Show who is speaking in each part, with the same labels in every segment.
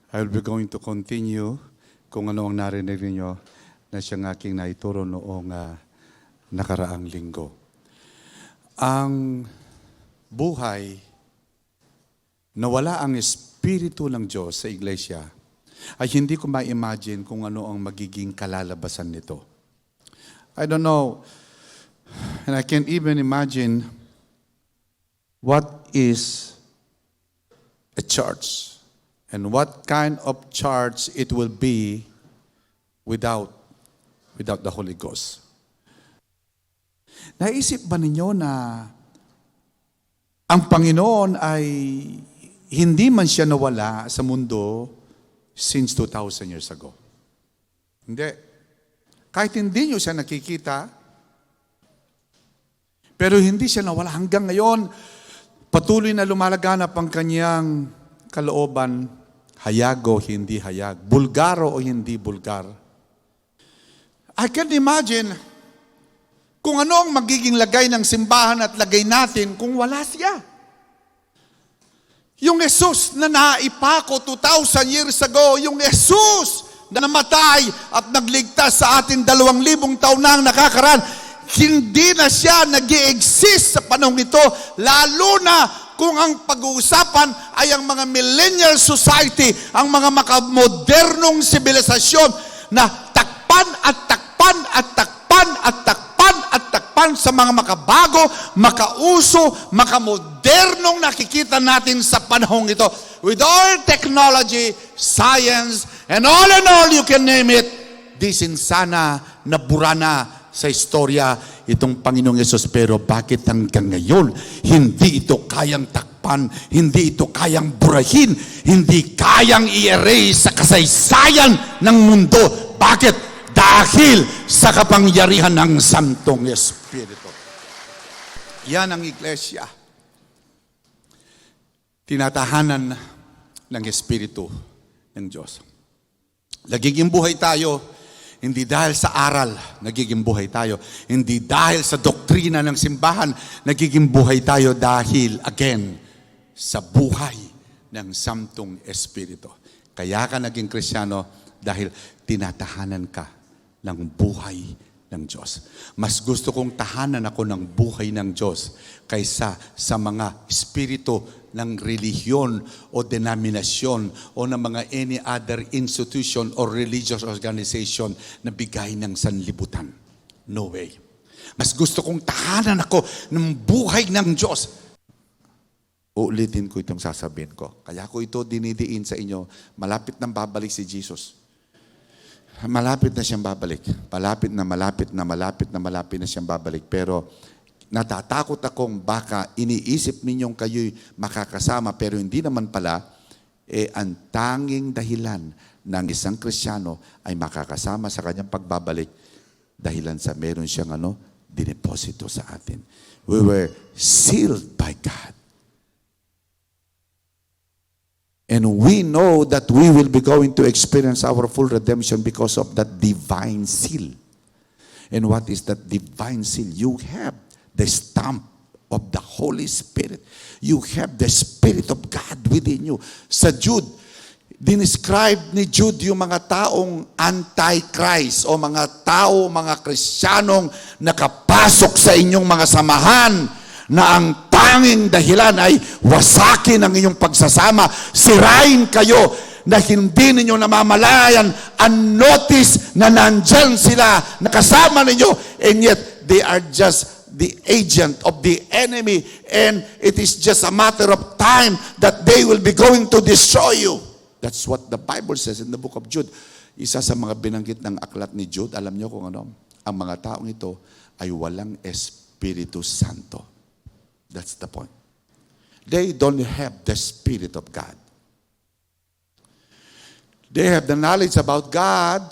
Speaker 1: I will be going to continue kung ano ang narinig ninyo na siyang aking naituro noong nakaraang linggo. Ang buhay na wala ang Espiritu ng Diyos sa iglesia ay hindi ko ma-imagine kung ano ang magiging kalalabasan nito. I don't know, and I can't even imagine what is a church and what kind of church it will be without the Holy Ghost. Naisip ba ninyo na ang Panginoon ay hindi man siya nawala sa mundo since 2,000 years ago? Hindi. Kahit hindi nyo siya nakikita, pero hindi siya nawala hanggang ngayon, patuloy na lumalaganap ang kanyang kalooban, hayag o hindi hayag, bulgaro o hindi bulgar. I can imagine kung ano ang magiging lagay ng simbahan at lagay natin kung wala siya. Yung Jesus na naipako 2,000 years ago, yung Jesus na namatay at nagligtas sa atin 2,000 taon na ang nakakaraan, hindi na siya nag-i-exist sa panahon ito, lalo na kung ang pag-uusapan ay ang mga millennial society, ang mga makamodernong sibilisasyon na takpan at takpan at takpan at takpan at takpan sa mga makabago, makauso, makamodernong nakikita natin sa panahon ito. With all technology, science, and all you can name it, di sinsana nabura na sa istorya itong Panginoong Yesus. Pero bakit hanggang ngayon, hindi ito kayang takpan, hindi ito kayang burahin, hindi kayang i-erase sa kasaysayan ng mundo? Bakit? Dahil sa kapangyarihan ng Santong Espiritu. Yan ang iglesia. Tinatahanan ng Espiritu ng Diyos. Nagiging buhay tayo, hindi dahil sa aral, nagiging buhay tayo. Hindi dahil sa doktrina ng simbahan, nagiging buhay tayo dahil, again, sa buhay ng Santong Espiritu. Kaya ka naging Kristiyano dahil tinatahanan ka ng buhay ng Diyos. Mas gusto kong tahanan ako ng buhay ng Diyos kaysa sa mga espiritu ng relihiyon o denominasyon o ng mga any other institution or religious organization na bigay ng sanlibutan. No way. Mas gusto kong tahanan ako ng buhay ng Diyos. Uulitin ko itong sasabihin ko. Kaya ko ito dinidiin sa inyo. Malapit nang babalik si Jesus. Malapit na siyang babalik. Malapit na siyang babalik. Pero natatakot akong baka iniisip ninyong kayo'y makakasama pero hindi naman pala, ang tanging dahilan ng isang Kristiyano ay makakasama sa kanyang pagbabalik dahilan sa meron siyang dineposito sa atin. We were sealed by God. And we know that we will be going to experience our full redemption because of that divine seal. And what is that divine seal? You have the stamp of the Holy Spirit. You have the Spirit of God within you. Sa Jude, dinescribe ni Jude yung mga taong anti-Christ o mga Kristiyanong nakapasok sa inyong mga samahan na ang tanging dahilan ay wasakin ang inyong pagsasama, sirain kayo na hindi ninyo namamalayan, unnoticed na nandyan sila, nakasama ninyo, and yet they are just the agent of the enemy, and it is just a matter of time that they will be going to destroy you. That's what the Bible says in the book of Jude. Isa sa mga binanggit ng aklat ni Jude, alam niyo kung ano? Ang mga taong ito ay walang Espiritu Santo. That's the point. They don't have the Spirit of God. They have the knowledge about God,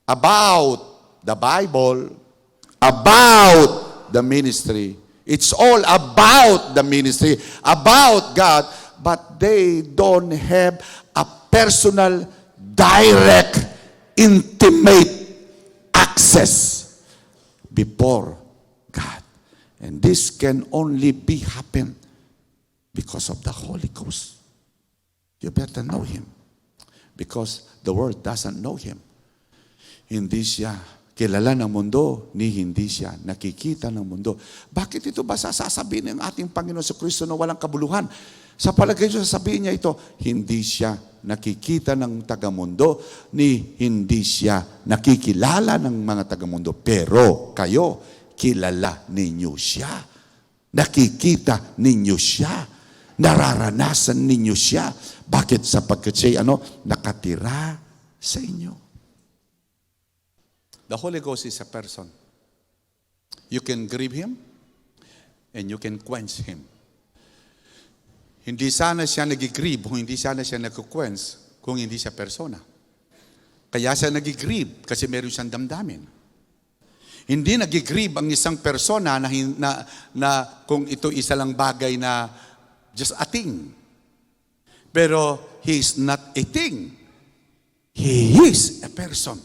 Speaker 1: about the Bible, about the ministry. It's all about the ministry, about God, but they don't have a personal, direct, intimate access before God. And this can only be happen because of the Holy Ghost. You better know Him. Because the world doesn't know Him. Hindi siya kilala ng mundo, ni hindi siya nakikita ng mundo. Bakit ito ba sasabihin ng ating Panginoon sa Kristo na walang kabuluhan? Sa palagay niyo, sasabihin niya ito, hindi siya nakikita ng tagamundo, ni hindi siya nakikilala ng mga tagamundo. Pero kayo, kilala ninyo siya. Nakikita ninyo siya. Nararanasan ninyo siya. Bakit? Sapagkat siya nakatira sa inyo. The Holy Ghost is a person. You can grieve Him and you can quench Him. Hindi sana siya nag-grieve o hindi sana siya nag-quench kung hindi siya persona. Kaya siya nag-grieve kasi meron siyang damdamin. Hindi nag-grieve ang isang persona na kung ito isa lang bagay na just a thing. Pero He is not a thing. He is a person.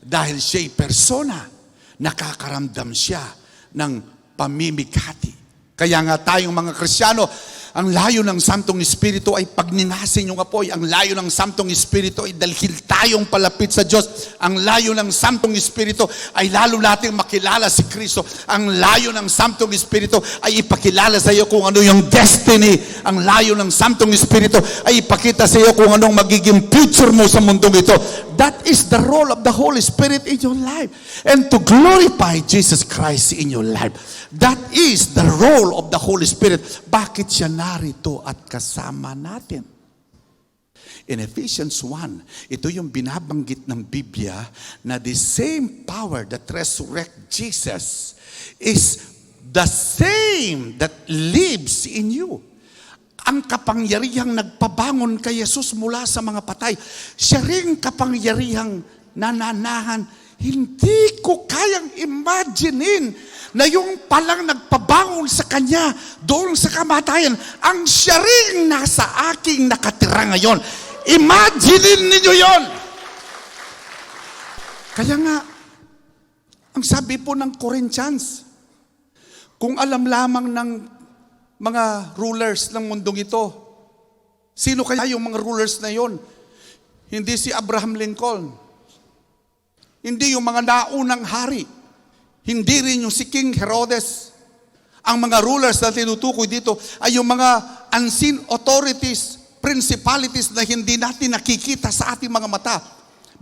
Speaker 1: Dahil siya'y persona, nakakaramdam siya ng pamimighati. Kaya nga tayong mga Kristiyano, ang layo ng Santong Espiritu ay pagningasin yung apoy. Ang layo ng Santong Espiritu ay dalhin tayong palapit sa Diyos. Ang layo ng Santong Espiritu ay lalo nating makilala si Kristo. Ang layo ng Santong Espiritu ay ipakilala sa iyo kung ano yung destiny. Ang layo ng Santong Espiritu ay ipakita sa iyo kung anong magiging future mo sa mundong ito. That is the role of the Holy Spirit in your life. And to glorify Jesus Christ in your life. That is the role of the Holy Spirit. Bakit siya narito at kasama natin? In Ephesians 1, ito yung binabanggit ng Biblia na the same power that resurrect Jesus is the same that lives in you. Ang kapangyarihang nagpabangon kay Jesus mula sa mga patay, siya rin kapangyarihang nananahan. Hindi ko kayang imaginein na yung palang nagpabangon sa Kanya doon sa kamatayan, ang siya rin nasa aking nakatira ngayon. Imaginein ninyo yon. Kaya nga, ang sabi po ng Corinthians, kung alam lamang ng mga rulers ng mundong ito, sino kaya yung mga rulers na yon? Hindi si Abraham Lincoln. Hindi yung mga naunang hari. Hindi rin yung si King Herodes. Ang mga rulers na tinutukoy dito ay yung mga unseen authorities, principalities na hindi natin nakikita sa ating mga mata.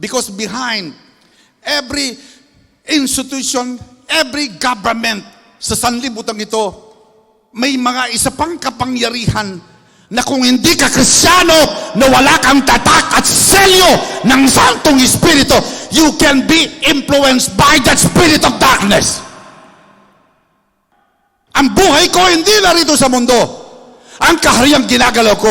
Speaker 1: Because behind every institution, every government sa sanlibutan ito, may mga isa pang kapangyarihan na kung hindi ka Kristiyano na wala kang tatak at selyo ng Santong Espiritu, you can be influenced by that spirit of darkness. Ang buhay ko hindi narito sa mundo. Ang kahariang ginagalaw ko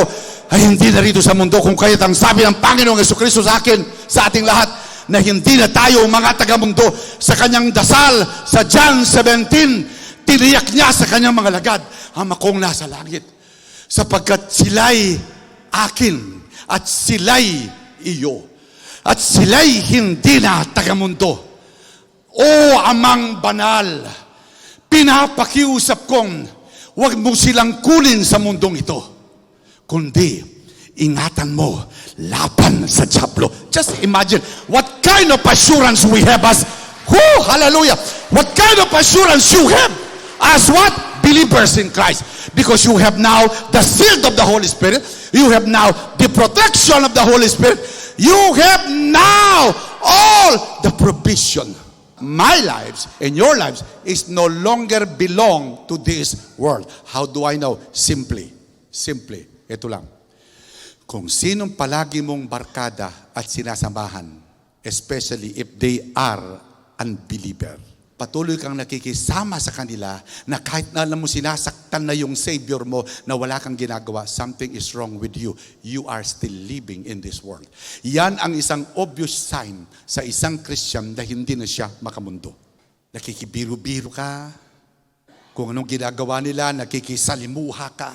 Speaker 1: ay hindi narito sa mundo. Kung kaya't ang sabi ng Panginoong Jesucristo sa akin, sa ating lahat, na hindi na tayo mga taga-mundo. Sa kanyang dasal, sa John 17, tiniyak niya sa kanyang mga lagad, Ama kong nasa langit, sapagkat sila'y akin at sila'y iyo. At sila'y hindi na taga-mundo. O Amang Banal, pinapakiusap kong huwag mo silang kunin sa mundong ito, kundi ingatan mo laban sa diablo. Just imagine what kind of assurance we have as, hallelujah, what kind of assurance you have as what? Believers in Christ. Because you have now the seal of the Holy Spirit. You have now the protection of the Holy Spirit. You have now all the provision. My lives and your lives is no longer belong to this world. How do I know? Simply, ito lang. Kung sinong palagi mong barkada at sinasamahan, especially if they are unbeliever, patuloy kang nakikisama sa kanila na kahit na alam mo sinasaktan na yung Savior mo na wala kang ginagawa, something is wrong with you. You are still living in this world. Yan ang isang obvious sign sa isang Christian na hindi na siya makamundo. Nakikibiru-biru ka. Kung anong ginagawa nila, nakikisalimuha ka.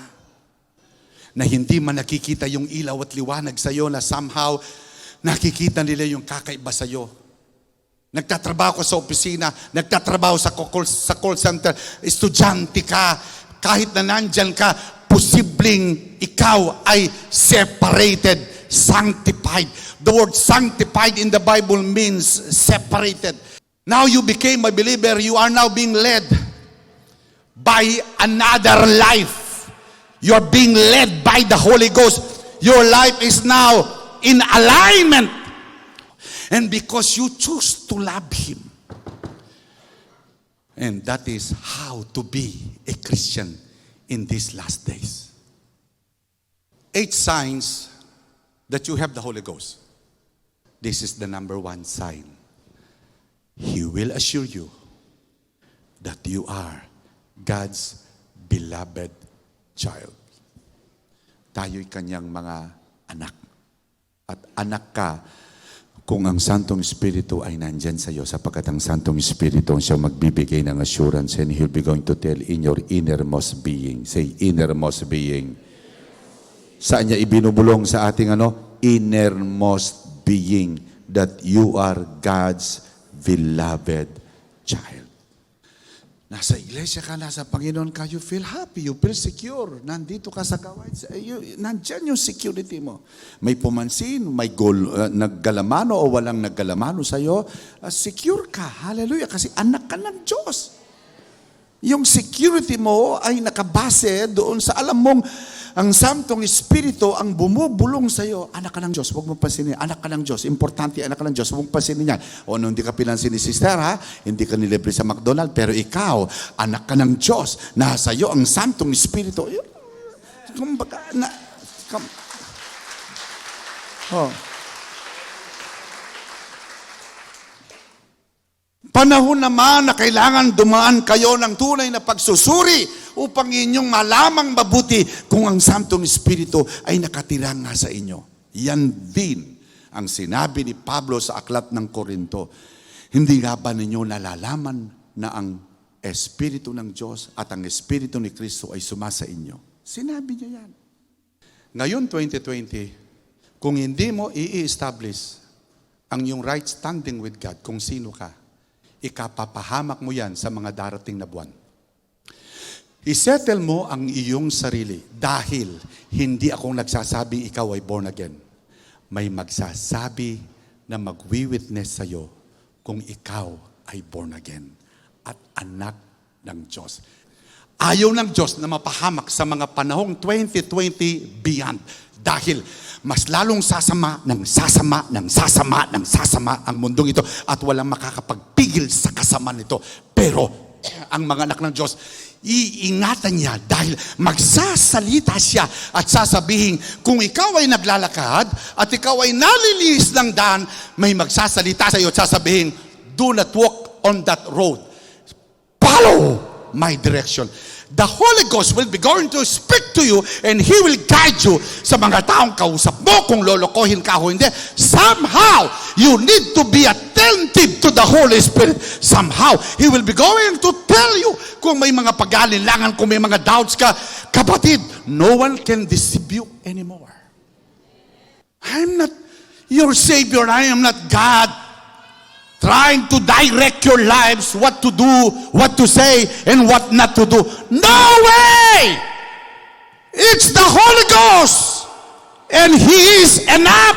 Speaker 1: Na hindi man nakikita yung ilaw at liwanag sa iyo na somehow nakikita nila yung kakaiba sa iyo. Nagtatrabaho ka sa opisina, nagtatrabaho sa call center, estudyante ka, kahit na nandyan ka, posibleng ikaw ay separated, sanctified. The word sanctified in the Bible means separated. Now you became a believer, you are now being led by another life. You are being led by the Holy Ghost. Your life is now in alignment. And because you choose to love Him. And that is how to be a Christian in these last days. 8 signs that you have the Holy Ghost. This is the number 1 sign. He will assure you that you are God's beloved child. Tayo'y kanyang mga anak. At anak ka kung ang Santong Espiritu ay nandyan sa iyo, sapagkat ang Santong Espiritu ang siyang magbibigay ng assurance, and He'll be going to tell in your innermost being. Say, innermost being. Saan niya ibinubulong sa ating innermost being, that you are God's beloved child. Nasa iglesia ka, nasa Panginoon ka, you feel happy, you feel secure. Nandito ka sa kawain, nandyan yung security mo. May pumansin, may naggalamano o walang naggalamano sa'yo, secure ka, hallelujah, kasi anak ka ng Diyos. Yung security mo ay nakabase doon sa alam mong ang Santong Espiritu ang bumubulong sa iyo. Anak ka ng Diyos, huwag mong pansinin. Anak ka ng Diyos, importante, anak ka ng Diyos, huwag mong pansinin yan. O hindi ka pinansin ni sister, hindi ka nilibre sa McDonald's, pero ikaw, anak ka ng Diyos, nasa iyo ang Santong Espiritu. Kumbaga, Panahon naman na kailangan dumaan kayo ng tunay na pagsusuri upang inyong malamang mabuti kung ang Santong Espiritu ay nakatira nga sa inyo. Yan din ang sinabi ni Pablo sa Aklat ng Korinto. Hindi nga ba ninyo nalalaman na ang Espiritu ng Diyos at ang Espiritu ni Kristo ay sumasa inyo? Sinabi niya yan. Ngayon, 2020, kung hindi mo i-establish ang iyong right standing with God, kung sino ka, ikapapahamak mo yan sa mga darating na buwan. Isettle mo ang iyong sarili dahil hindi akong nagsasabing ikaw ay born again. May magsasabi na magwi-witness sa iyo kung ikaw ay born again at anak ng Diyos. Ayaw ng Diyos na mapahamak sa mga panahong 2020 beyond dahil mas lalong sasama ang mundong ito at walang makakapagpigil sa kasama nito. Pero ang mga anak ng Diyos, iingatan niya dahil magsasalita siya at sasabihin, kung ikaw ay naglalakad at ikaw ay nalilis ng daan, may magsasalita sa iyo at sasabihin, do not walk on that road. Follow my direction. The Holy Ghost will be going to speak to you and He will guide you sa mga taong kausap mo kung lolokohin ka o hindi. Somehow, you need to be attentive to the Holy Spirit. Somehow, He will be going to tell you kung may mga pag-alinlangan, kung may mga doubts ka. Kapatid, no one can deceive you anymore. I'm not your Savior. I am not God trying to direct your lives, what to do, what to say, and what not to do. No way! It's the Holy Ghost. And He is enough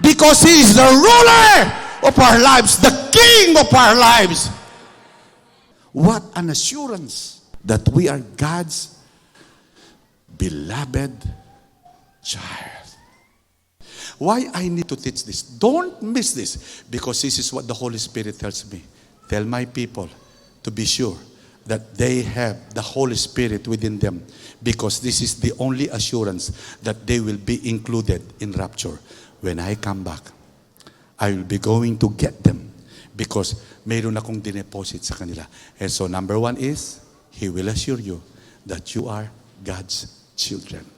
Speaker 1: because He is the ruler of our lives, the King of our lives. What an assurance that we are God's beloved child. Why I need to teach this? Don't miss this, because this is what the Holy Spirit tells me. Tell my people to be sure that they have the Holy Spirit within them, because this is the only assurance that they will be included in rapture. When I come back, I will be going to get them because mayroon akong dineposit sa kanila. And so number 1 is, He will assure you that you are God's children.